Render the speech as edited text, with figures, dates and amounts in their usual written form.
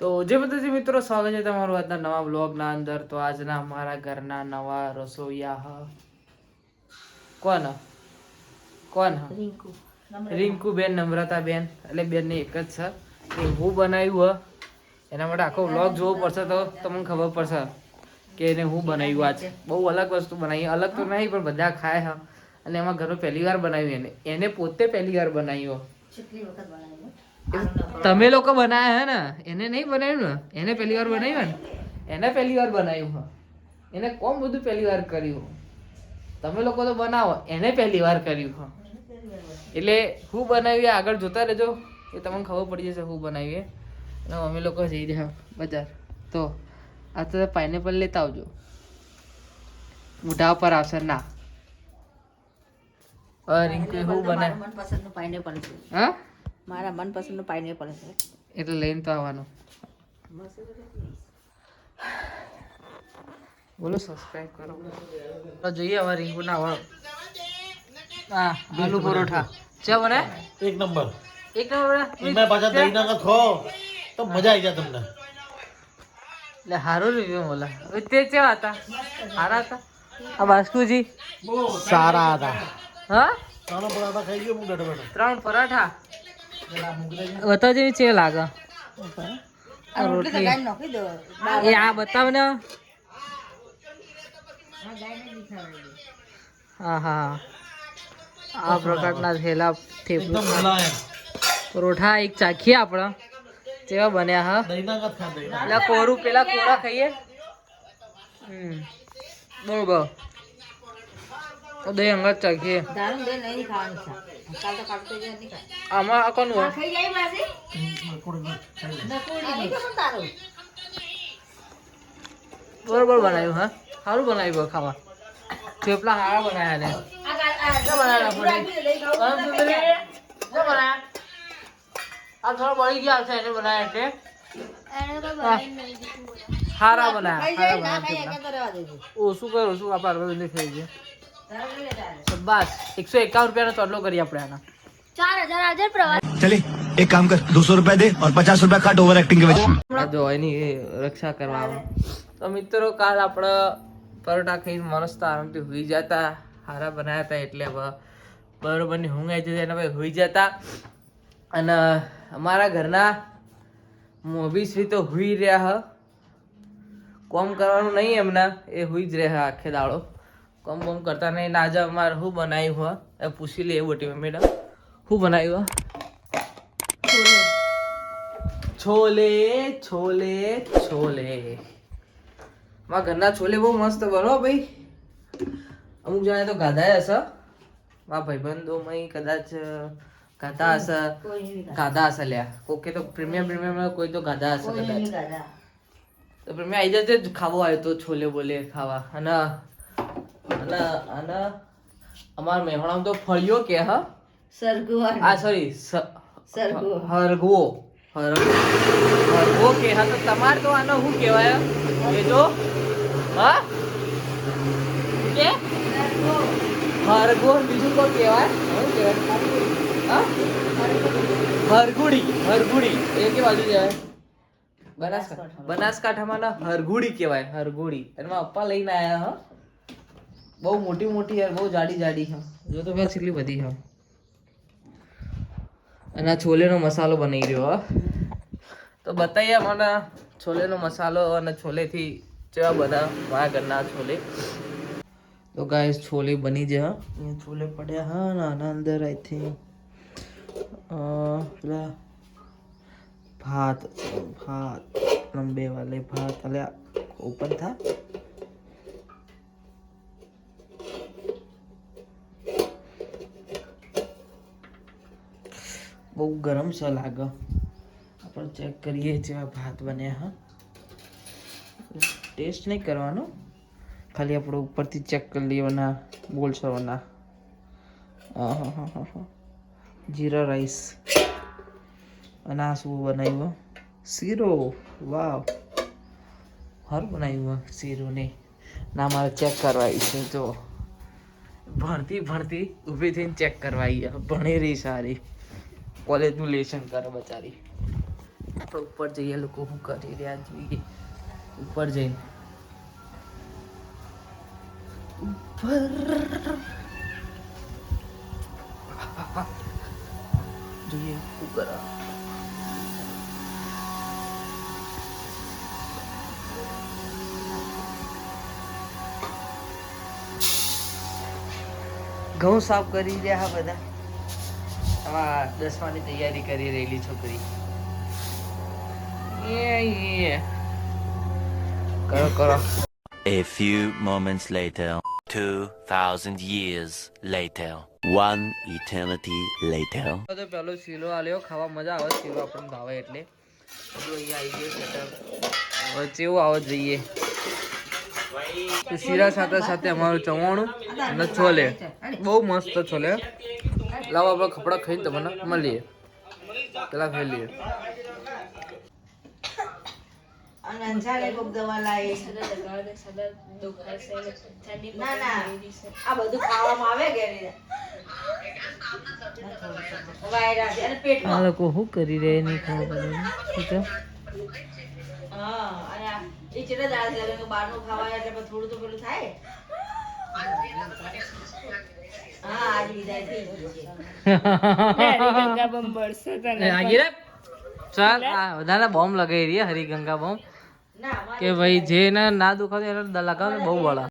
તો જે બધા મિત્રો સ્વાગત છે તમારું આજના નવા બ્લોગના અંદર. તો આજના અમારા ઘરના નવા રસોઈયા કોણ કોણ રિંકુ બેન નમ્રતા બેન એટલે બેન ને એક જ છે એ હું બનાવ્યું એના માટે આખો બ્લોગ જોવો પડશે તો તમને ખબર પડશે કે એને હું બનાવ્યું. આજ બહુ અલગ વસ્તુ બનાવી, અલગ તો નહીં પણ બધા ખાય હા. અને એમાં ઘરનું પહેલી વાર બનાવ્યું એને પોતે પહેલી વાર બનાવ્યું. તમે લોકો બનાયા હે ને, એને નહીં બનાવ્યું ને, એને પહેલી વાર બનાવ્યું ને, એને પહેલી વાર બનાવ્યું હા. એને કોમ બધું પહેલી વાર કર્યું. તમે લોકો તો બનાવો, એને પહેલી વાર કર્યું હા. એટલે હું બનાવ્યું આગળ જોતા રહેજો એ તમને ખબર પડી જશે હું બનાવીએ. અને અમે લોકો જઈ રહ્યા બજાર. તો આ તો પાઇનેપલ લેતા આવજો, મોઢા પર આવશે ના. રિંકુ હું બનાવ મનપસંદનું પાઇનેપલ છે. હા, મારા મનપસંદનું પાઇનેપલ છે એટલે લઈને તો આવવાનું. બોલો સબસ્ક્રાઇબ કરો. તો જોઈએ હવે રિંકુ ના હવે હા આલુ પરોઠા છે બને એક નંબર એમાં પાછા દહીં ના ખો તો મજા આવી જાય તમને. એટલે હારું રિવ્યુ બોલા તે કેવા હતા? હારા હતા. આ બાસ્કુજી સારા હતા. હા ત્રણ પરાઠા ખાઈ ગયો હું બેઠો બેઠો. 3 પરાઠા બતાવ જેવી છે લાગે. આ રોટલી એ આ બતાવ ને. હા હા આ પ્રકારના થેલા એકદમ મુલાયમ. પરોઠા એક ચાખીએ આપણે કેવા બન્યા હા. દહીં ના ખા દહીં. પેલા કોરું પેલા કોરા ખાઈએ. બરોબર તો દહીં અંગત ચાખીએ. આમાં આ કોનું બરોબર બનાવ્યું હા. સારું બનાવ્યું ખાવા. થેપલા સારા બનાવ્યા ને આ થોડા બળી ગયા છે એને બનાવ્યા છે. સારા બનાવ્યા ઓછું કર ઓછું આપણે થઈ ગયા. બસ 151 રૂપિયાનો ચોટલો કરીએ આપણે આના. 4000 चले एक काम कर 200 रुपया दे और 50 रुपया काट ओवर एक्टिंग के वजह જો એની રક્ષા કરવા. તો મિત્રો કાલ આપણે પરોઠા ખાઈને મસ્ત આરામથી હોઈ જતા. હારા બનાવ્યા હતા એટલે હવે બરોબરની ઊંઘ આવી જતી એના પછી હોઈ જતા. અને અમારા ઘરના મોભીશ્રી તો હુઈ રહ્યા હ. કોમ કરવાનું નહીં એમના, એ હુઈ જ રહ્યા આખે દાડો. કોમ બોમ કરતા નહીં. આજે અમારે શું બનાવ્યું હોય એ પૂછી લઈએ બોટી મેડમ શું બનાવ્યું? છોલે છોલે છોલે. મારા ઘરના છોલે બહુ મસ્ત બનો ભાઈ. અમુક જણા તો ગાધા હશે, મારા ભાઈબંધોમાં કદાચ ગાધા હશે. ગાધા હશે લ્યા કોકે તો પ્રીમિયમ કોઈ તો ગાધા હશે કદાચ. તો પ્રીમિયમ આવી જશે જ ખાવો આવ્યો તો છોલે બોલે ખાવા. અને અને અને અમારા મેહોણામાં તો ફળિયો કે હા આ સોરી હરગવો હરગવો કે હા. તો તમારે તો આનો શું કહેવાય એ તો હા કે હરગવો બીજું કોઈ કહેવાય શું કહેવાય હા હરગુડી. હરગુડી એ કે બાજુ કહેવાય બનાસકાંઠામાં ના હરગુડી કહેવાય. હરગુડી એમાં પપ્પા લઈને આવ્યા હા. બહુ મોટી મોટી યાર, બહુ જાડી જાડી હા. જો તો બસ એટલી બધી હા. અને આ છોલેનો મસાલો બની રહ્યો હા. તો બતાવીએ મને છોલેનો મસાલો અને છોલેથી કેવા બધા મારા ઘરના છોલે. તો ગાઈસ છોલે બની જાય. અહીંયા છોલે પડ્યા હા ને આના અંદર આઈ થિંક પેલા ભાત ભાત લંબે વાલે ભાત અલ્યા ઓપન થા. બહુ ગરમ છે લાગે. આપણે ચેક કરીએ જેવા ભાત બન્યા હા. ટેસ્ટ નહીં કરવાનો, ખાલી આપણે ઉપરથી ચેક કરી લેવાના બોલસવાના. હા હા હા હા જીરા રાઈસ. અને આ શું બનાવ્યું? શીરો. વાવ સારું બનાવ્યું શીરો ને ના મારે ચેક કરવાય છે. જો ભણતી ભણતી ઊભી થઈને ચેક કરવાઈ ભણી રહી સારી. કોલેજનું લેશન કરે બચારી. આપણે ઉપર જઈએ લોકો શું કરી રહ્યા જોઈએ ઉપર જઈને ઉપર જોઈએ શું કરા ઘઉં સાફ કરી રહ્યા બધા આમાં 10માની તૈયારી કરી રહેલી છોકરી કરો કરો A few moments later, 2,000 years later, one eternity later. તો પેલો શીલો આલ્યો ખાવા મજા આવે શીલો આપણને ભાવે એટલે બધું અહીંયા આવી ગયું સેટઅપ હવે કેવું આવે જોઈએ તો શીરા સાથે સાથે અમારું ચવાણું અને છોલે બહુ મસ્ત છોલે લાવો આપણે કપડા ખાઈને તમને મળીએ પેલા ખાઈ લઈએ ના ના આ બધું ખાવામાં આવે કે આ લોકો શું કરી રહ્યા નહીં ખાવા હા અને એ ચેટલા દાળ છે કે બહારનું ખાવાય એટલે થોડું તો પેલું થાય હા આજ વિદાય થઈ ચાલ આ બધાને બોમ્બ લગાવી રહી હરિગંગા બોમ્બ કે ભાઈ જેને ના દુખાતું એને લગાવે બહુ વળા